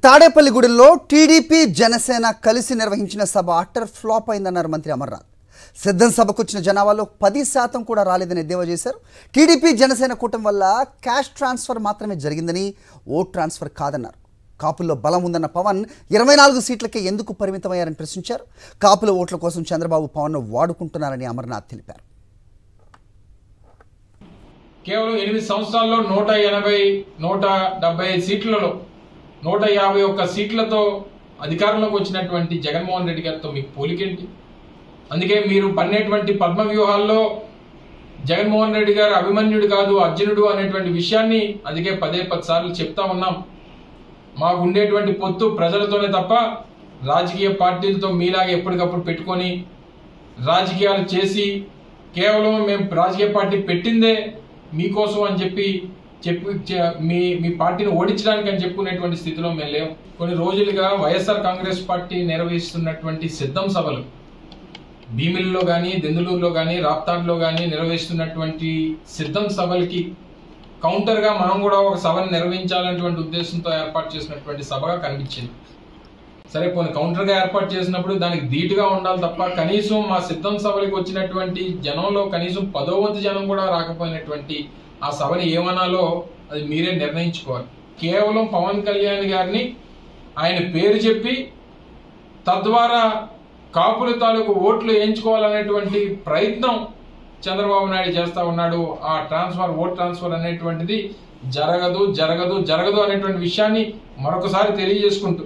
తాడేపల్లిగూడెంలో TDP Janasena కలిసి నిర్వహించిన సభ utter flop అయిందన్నారు మంత్రి అమర్నాథ్. సిద్ధం సభకు వచ్చిన జనాభాలో 10% కూడా రాలేదని ఎద్దేవా చేశారు. టీడీపీ జనసేన కూటమి వల్ల క్యాష్ ట్రాన్స్ఫర్ మాత్రమే జరిగిందని, ఓట్ ట్రాన్స్ఫర్ కాదన్నారు. కాపుల్లో బలం ఉందన్న పవన్ 24 సీట్లకే ఎందుకు పరిమితమయ్యారని ప్రశ్నించారు. కాపుల ఓట్ల కోసం చంద్రబాబు పవన్ను వాడుకుంటున్నారని అమర్నాథ్ తెలిపారు. కేవలం 8 సంవత్సరాల్లో 180, 175 సీట్లలో 151 సీట్లతో అధికారంలోకి వచ్చినటువంటి జగన్మోహన్ రెడ్డి గారితో మీకు పోలికేంటి? అందుకే మీరు పన్నేటువంటి పద్మ వ్యూహాల్లో జగన్మోహన్ రెడ్డి గారు అభిమన్యుడు కాదు అర్జునుడు అనేటువంటి విషయాన్ని అందుకే 10 సార్లు చెప్తా ఉన్నాం. మాకు ఉండేటువంటి పొత్తు ప్రజలతోనే తప్ప రాజకీయ పార్టీలతో మీలాగా ఎప్పటికప్పుడు పెట్టుకొని రాజకీయాలు చేసి కేవలం మేము రాజకీయ పార్టీ పెట్టిందే మీకోసం అని చెప్పి మీ పార్టీని ఓడించడానికి అని చెప్పుకునేటువంటి స్థితిలో మేము లేవు. కొన్ని రోజులుగా వైఎస్ఆర్ కాంగ్రెస్ పార్టీ నిర్వహిస్తున్నటువంటి సిద్ధం సభలు భీమిలిలో కానీ, దెందులూరులో కానీ, రాప్తాడ్లో కానీ నిర్వహిస్తున్నటువంటి సిద్ధం సభలకి కౌంటర్గా మనం కూడా ఒక సభను నిర్వహించాలనేటువంటి ఉద్దేశంతో ఏర్పాటు చేసినటువంటి సభగా కనిపించింది. సరే, కొన్ని కౌంటర్గా ఏర్పాటు చేసినప్పుడు దానికి ధీటుగా ఉండాలి తప్ప కనీసం మా సిద్ధం సభలకు వచ్చినటువంటి జనంలో కనీసం 10వ వంతు జనం కూడా రాకపోయినటువంటి ఆ సభని ఏమనాలో అది మీరే నిర్ణయించుకోవాలి. కేవలం పవన్ కళ్యాణ్ గారిని ఆయన పేరు చెప్పి తద్వారా కాపుల తాలూకు ఓట్లు వేయించుకోవాలనేటువంటి ప్రయత్నం చంద్రబాబు నాయుడు చేస్తా ఉన్నాడు. ఆ ఓట్ ట్రాన్స్ఫర్ అనేటువంటిది జరగదు అనేటువంటి విషయాన్ని మరొకసారి తెలియజేసుకుంటూ